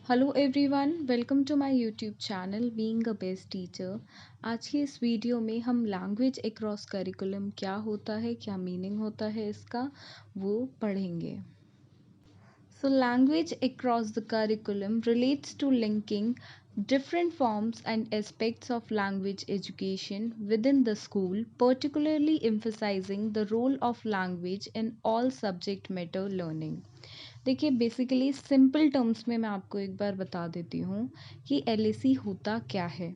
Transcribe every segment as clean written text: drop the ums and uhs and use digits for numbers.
Hello everyone, welcome to my YouTube channel being a best teacher. आज की इस video में हम लैंग्वेज अक्रॉस करिकुलम क्या होता है, क्या मीनिंग होता है इसका, वो पढ़ेंगे। So language across the curriculum relates to linking different forms and aspects of language education within the school, particularly emphasizing the role of language in all subject matter learning. देखिए बेसिकली सिंपल टर्म्स में मैं आपको एक बार बता देती हूँ कि LAC होता क्या है।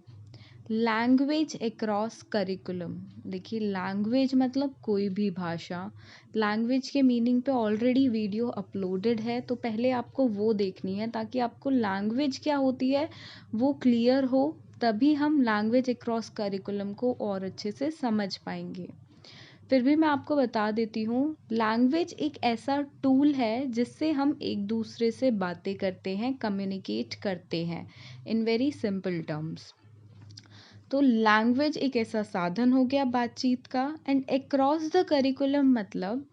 Language across curriculum. देखिए लैंग्वेज मतलब कोई भी भाषा। लैंग्वेज के मीनिंग पे ऑलरेडी वीडियो अपलोडेड है, तो पहले आपको वो देखनी है ताकि आपको लैंग्वेज क्या होती है वो क्लियर हो, तभी हम लैंग्वेज अक्रॉस करिकुलम को और अच्छे से समझ पाएंगे। फिर भी मैं आपको बता देती हूँ, लैंग्वेज एक ऐसा टूल है जिससे हम एक दूसरे से बातें करते हैं, कम्युनिकेट करते हैं इन वेरी सिंपल टर्म्स। तो लैंग्वेज एक ऐसा साधन हो गया बातचीत का। एंड अक्रॉस द करिकुलम मतलब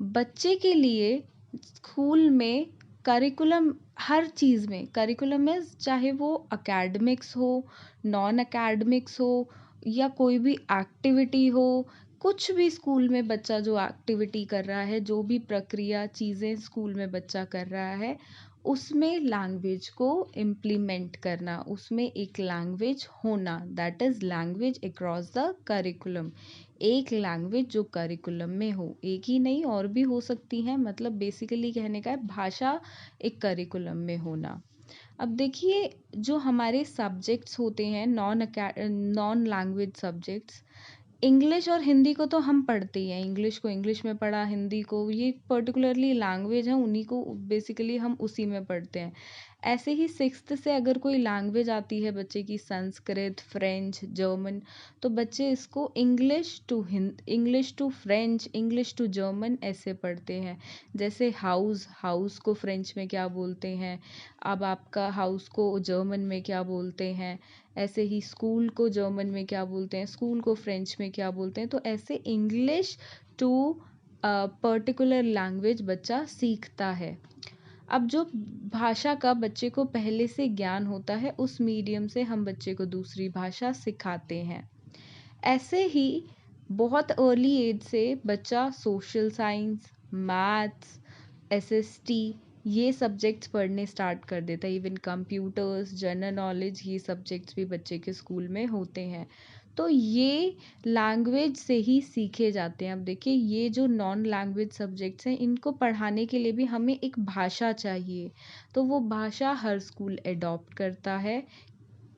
बच्चे के लिए स्कूल में करिकुलम, हर चीज़ में करिकुलम में, चाहे वो एकेडमिक्स हो, नॉन एकेडमिक्स हो या कोई भी एक्टिविटी हो, कुछ भी स्कूल में बच्चा जो एक्टिविटी कर रहा है, जो भी प्रक्रिया चीज़ें स्कूल में बच्चा कर रहा है, उसमें लैंग्वेज को इम्प्लीमेंट करना, उसमें एक लैंग्वेज होना, that is language across the curriculum. एक लैंग्वेज जो करिकुलम में हो, एक ही नहीं और भी हो सकती हैं, मतलब बेसिकली कहने का है भाषा एक करिकुलम में होना। अब देखिए जो हमारे सब्जेक्ट्स होते हैं, नॉन लैंग्वेज सब्जेक्ट्स, इंग्लिश और हिंदी को तो हम पढ़ते ही हैं। इंग्लिश को इंग्लिश में पढ़ा, हिंदी को, ये पर्टिकुलरली लैंग्वेज है, उन्हीं को बेसिकली हम उसी में पढ़ते हैं। ऐसे ही सिक्स्थ से अगर कोई लैंग्वेज आती है बच्चे की, संस्कृत, फ्रेंच, जर्मन, तो बच्चे इसको English to French, English to German ऐसे पढ़ते हैं। जैसे हाउस, हाउस को फ्रेंच में क्या बोलते हैं, अब आपका हाउस को जर्मन में क्या बोलते हैं, ऐसे ही स्कूल को जर्मन में क्या बोलते हैं, स्कूल को फ्रेंच में क्या बोलते हैं। तो ऐसे इंग्लिश टू पर्टिकुलर लैंग्वेज बच्चा सीखता है। अब जो भाषा का बच्चे को पहले से ज्ञान होता है, उस मीडियम से हम बच्चे को दूसरी भाषा सिखाते हैं। ऐसे ही बहुत अर्ली एज से बच्चा सोशल साइंस, मैथ्स, एसएसटी, ये सब्जेक्ट्स पढ़ने स्टार्ट कर देता है। इवन कंप्यूटर्स, जनरल नॉलेज, ये सब्जेक्ट्स भी बच्चे के स्कूल में होते हैं। तो ये लैंग्वेज से ही सीखे जाते हैं। अब देखिए ये जो नॉन लैंग्वेज सब्जेक्ट्स हैं, इनको पढ़ाने के लिए भी हमें एक भाषा चाहिए, तो वो भाषा हर स्कूल एडॉप्ट करता है।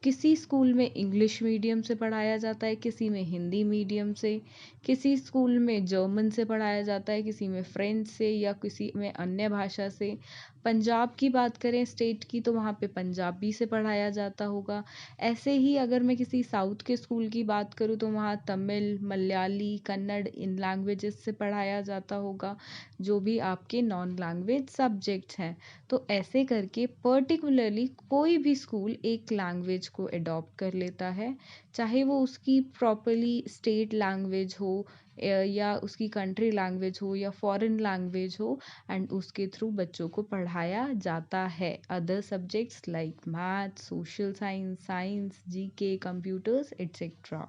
किसी स्कूल में इंग्लिश मीडियम से पढ़ाया जाता है, किसी में हिंदी मीडियम से, किसी स्कूल में जर्मन से पढ़ाया जाता है, किसी में फ्रेंच से, या किसी में अन्य भाषा से। पंजाब की बात करें स्टेट की, तो वहाँ पे पंजाबी से पढ़ाया जाता होगा। ऐसे ही अगर मैं किसी साउथ के स्कूल की बात करूँ तो वहाँ तमिल, मलयाली, कन्नड़, इन लैंग्वेजेस से पढ़ाया जाता होगा, जो भी आपके नॉन लैंग्वेज सब्जेक्ट्स हैं। तो ऐसे करके पर्टिकुलरली कोई भी स्कूल एक लैंग्वेज को अडॉप्ट कर लेता है, चाहे वो उसकी प्रॉपरली स्टेट लैंग्वेज हो या उसकी कंट्री लैंग्वेज हो या फॉरेन लैंग्वेज हो, एंड उसके थ्रू बच्चों को पढ़ाया जाता है other subjects like math, social science, science, GK, computers etcetera.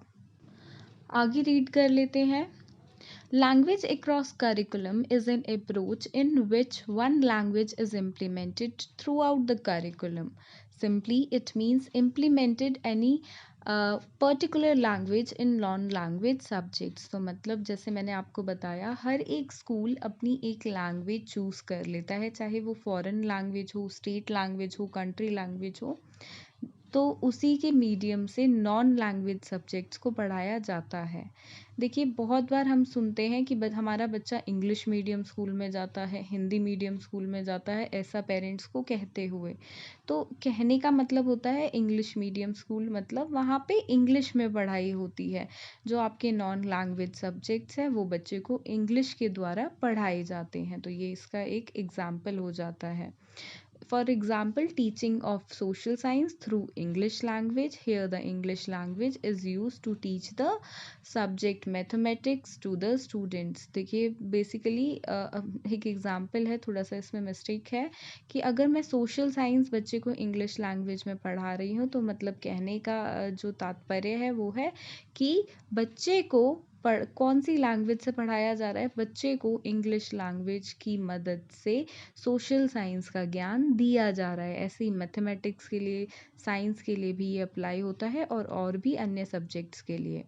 आगे रीड कर लेते हैं। Language across curriculum is an approach in which one language is implemented throughout the curriculum. Simply, it means implemented any particular language in non-language subjects. तो मतलब जैसे मैंने आपको बताया, हर एक स्कूल अपनी एक लैंग्वेज चूज़ कर लेता है, चाहे वो फॉरेन लैंग्वेज हो, स्टेट लैंग्वेज हो, कंट्री लैंग्वेज हो, तो उसी के मीडियम से नॉन लैंग्वेज सब्जेक्ट्स को पढ़ाया जाता है। देखिए बहुत बार हम सुनते हैं कि हमारा बच्चा इंग्लिश मीडियम स्कूल में जाता है, हिंदी मीडियम स्कूल में जाता है, ऐसा पेरेंट्स को कहते हुए। तो कहने का मतलब होता है इंग्लिश मीडियम स्कूल मतलब वहाँ पे इंग्लिश में पढ़ाई होती है, जो आपके नॉन लैंग्वेज सब्जेक्ट्स हैं वो बच्चे को इंग्लिश के द्वारा पढ़ाए जाते हैं। तो ये इसका एक एग्जाम्पल हो जाता है। For example, teaching of social science through English language. Here the English language is used to teach the subject mathematics to the students. देखिए बेसिकली एक एग्जांपल है, थोड़ा सा इसमें मिस्टेक है कि अगर मैं सोशल साइंस बच्चे को इंग्लिश लैंग्वेज में पढ़ा रही हूँ तो मतलब कहने का जो तात्पर्य है वो है कि बच्चे को कौन सी लैंग्वेज से पढ़ाया जा रहा है, बच्चे को इंग्लिश लैंग्वेज की मदद से सोशल साइंस का ज्ञान दिया जा रहा है। ऐसे ही मैथमेटिक्स के लिए, साइंस के लिए भी ये अप्लाई होता है और भी अन्य सब्जेक्ट्स के लिए।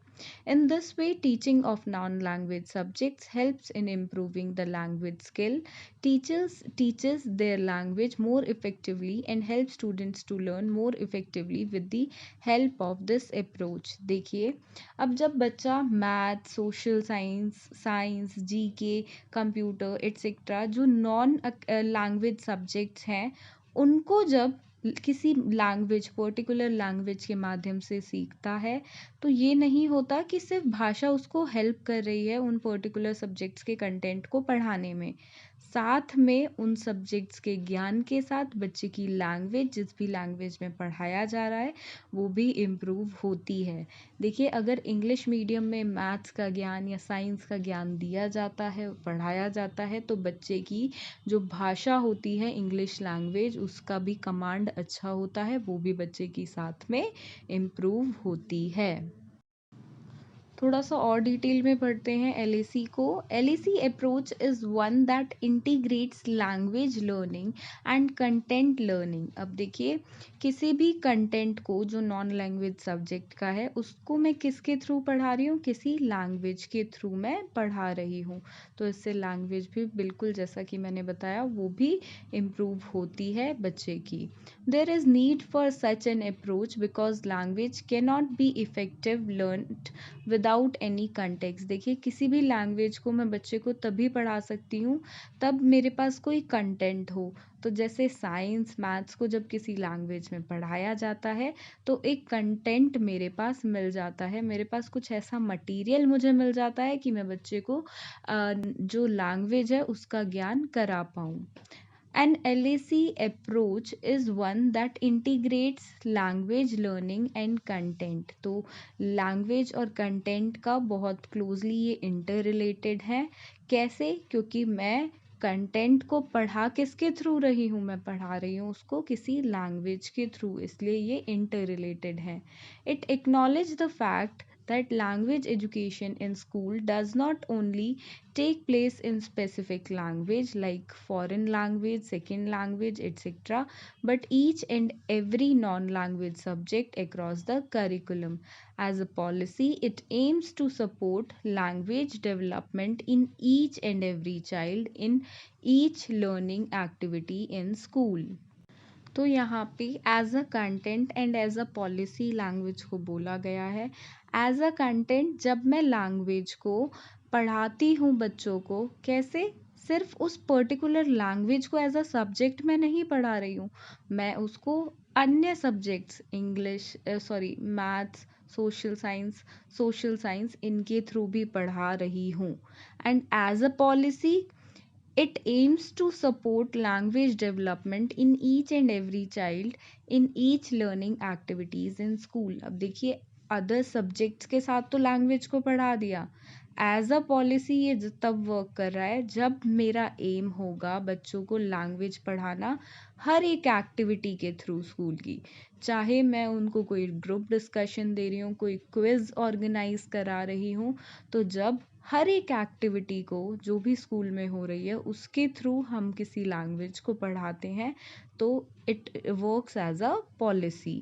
In this way, teaching of non-language subjects helps in improving the language skill. Teachers teaches their language more effectively and helps students to learn more effectively with the help of this approach. देखिए, अब जब बच्चा math, social science, GK, computer etcetera जो non language subjects हैं, उनको जब किसी language, particular language के माध्यम से सीखता है, तो ये नहीं होता कि सिर्फ भाषा उसको हेल्प कर रही है उन पर्टिकुलर सब्जेक्ट्स के कंटेंट को पढ़ाने में, साथ में उन सब्जेक्ट्स के ज्ञान के साथ बच्चे की लैंग्वेज, जिस भी लैंग्वेज में पढ़ाया जा रहा है, वो भी इम्प्रूव होती है। देखिए अगर इंग्लिश मीडियम में मैथ्स का ज्ञान या साइंस का ज्ञान दिया जाता है, पढ़ाया जाता है, तो बच्चे की जो भाषा होती है इंग्लिश लैंग्वेज, उसका भी कमांड अच्छा होता है, वो भी बच्चे की साथ में इम्प्रूव होती है। थोड़ा सा और डिटेल में पढ़ते हैं एलएसी को। LAC approach is one that integrates language learning and content learning. अब देखिए किसी भी कंटेंट को जो नॉन लैंग्वेज सब्जेक्ट का है, उसको मैं किसके थ्रू पढ़ा रही हूँ, किसी लैंग्वेज के थ्रू मैं पढ़ा रही हूँ, तो इससे लैंग्वेज भी बिल्कुल जैसा कि मैंने बताया वो भी इम्प्रूव होती है बच्चे की। There is need for such an approach because language can not be effective learned without any context. देखिए किसी भी लैंग्वेज को मैं बच्चे को तभी पढ़ा सकती हूँ तब मेरे पास कोई कंटेंट हो। तो जैसे साइंस, मैथ्स को जब किसी लैंग्वेज में पढ़ाया जाता है तो एक कंटेंट मेरे पास मिल जाता है, मेरे पास कुछ ऐसा मटेरियल मुझे मिल जाता है कि मैं बच्चे को जो लैंग्वेज है उसका ज्ञान करा पाऊँ। An LAC approach is one that integrates language learning and content। तो language और content का बहुत closely ये interrelated है। कैसे? क्योंकि मैं कंटेंट को पढ़ा किसके थ्रू रही हूँ, मैं पढ़ा रही हूँ उसको किसी लैंग्वेज के थ्रू, इसलिए ये इंटर रिलेटेड है। It acknowledge the fact that language education in school does not only take place in specific language like foreign language, second language, etc., but each and every non-language subject across the curriculum. As a policy, it aims to support language development in each and every child in each learning activity in school. तो यहाँ पे as a content and as a policy language को बोला गया है। As a content जब मैं language को पढ़ाती हूँ बच्चों को, कैसे? सिर्फ उस पर्टिकुलर लैंग्वेज को एज अ सब्जेक्ट में नहीं पढ़ा रही हूँ, मैं उसको अन्य subjects, English maths, social science इनके थ्रू भी पढ़ा रही हूँ। And as a policy it aims to support language development in each and every child in each learning activities in school। अब देखिए अदर सब्जेक्ट्स के साथ तो लैंग्वेज को पढ़ा दिया, एज अ पॉलिसी ये तब वर्क कर रहा है जब मेरा एम होगा बच्चों को लैंग्वेज पढ़ाना हर एक एक्टिविटी के थ्रू स्कूल की, चाहे मैं उनको कोई ग्रुप डिस्कशन दे रही हूँ, कोई क्विज ऑर्गेनाइज करा रही हूँ, तो जब हर एक एक्टिविटी को जो भी स्कूल में हो रही है उसके थ्रू हम किसी लैंग्वेज को पढ़ाते हैं, तो it works as a policy.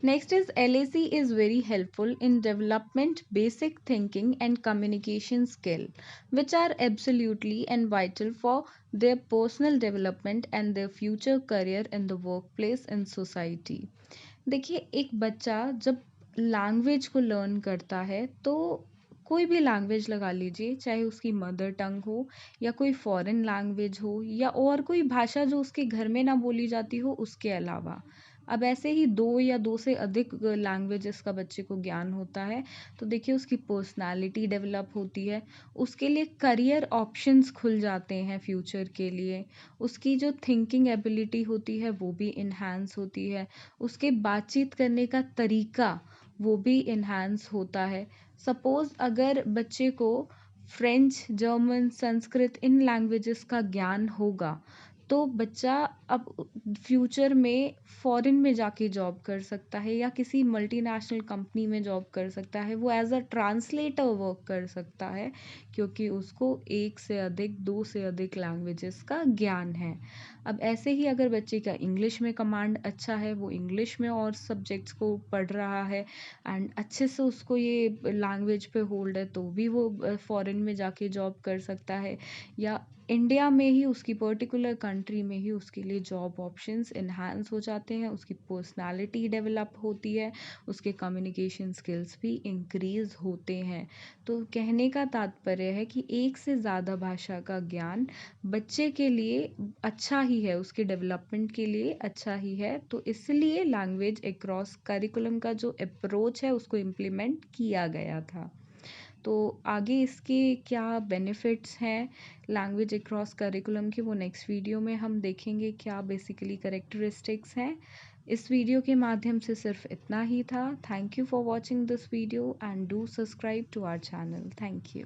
Next is LAC is very helpful in development basic thinking and communication skill, which are absolutely and vital for their personal development and their future career in the workplace and society। देखिए एक बच्चा जब language को learn करता है तो कोई भी लैंग्वेज लगा लीजिए, चाहे उसकी मदर टंग हो या कोई फॉरेन लैंग्वेज हो या और कोई भाषा जो उसके घर में ना बोली जाती हो उसके अलावा, अब ऐसे ही 2 या 2 से अधिक लैंग्वेजेस का बच्चे को ज्ञान होता है, तो देखिए उसकी पर्सनालिटी डेवलप होती है, उसके लिए करियर ऑप्शंस खुल जाते हैं फ्यूचर के लिए, उसकी जो थिंकिंग एबिलिटी होती है वो भी इन्हांस होती है, उसके बातचीत करने का तरीका वो भी इन्हांस होता है। सपोज़ अगर बच्चे को फ्रेंच, जर्मन, संस्कृत इन लैंग्वेजेस का ज्ञान होगा, तो बच्चा अब फ्यूचर में फॉरेन में जाके जॉब कर सकता है या किसी मल्टीनेशनल कंपनी में जॉब कर सकता है। वो एज अ ट्रांसलेटर वर्क कर सकता है, क्योंकि उसको एक से अधिक, दो से अधिक लैंग्वेजेस का ज्ञान है। अब ऐसे ही अगर बच्चे का इंग्लिश में कमांड अच्छा है, वो इंग्लिश में और सब्जेक्ट्स को पढ़ रहा है एंड अच्छे से उसको ये लैंग्वेज पे होल्ड है, तो भी वो फॉरेन में जाके जॉब कर सकता है, या इंडिया में ही उसकी पर्टिकुलर कंट्री में ही उसके लिए जॉब ऑप्शंस इन्हांस हो जाते हैं, उसकी पर्सनालिटी डेवलप होती है, उसके कम्युनिकेशन स्किल्स भी इंक्रीज होते हैं। तो कहने का तात्पर्य है कि एक से ज़्यादा भाषा का ज्ञान बच्चे के लिए अच्छा ही है, उसके डेवलपमेंट के लिए अच्छा ही है। तो इसलिए लैंग्वेज अक्रॉस करिकुलम का जो अप्रोच है उसको इम्प्लीमेंट किया गया था। तो आगे इसके क्या बेनिफिट्स हैं लैंग्वेज अक्रॉस करिकुलम के, वो नेक्स्ट वीडियो में हम देखेंगे, क्या बेसिकली करेक्टरिस्टिक्स हैं। इस वीडियो के माध्यम से सिर्फ इतना ही था। Thank you for watching this video and do subscribe to our channel. Thank you.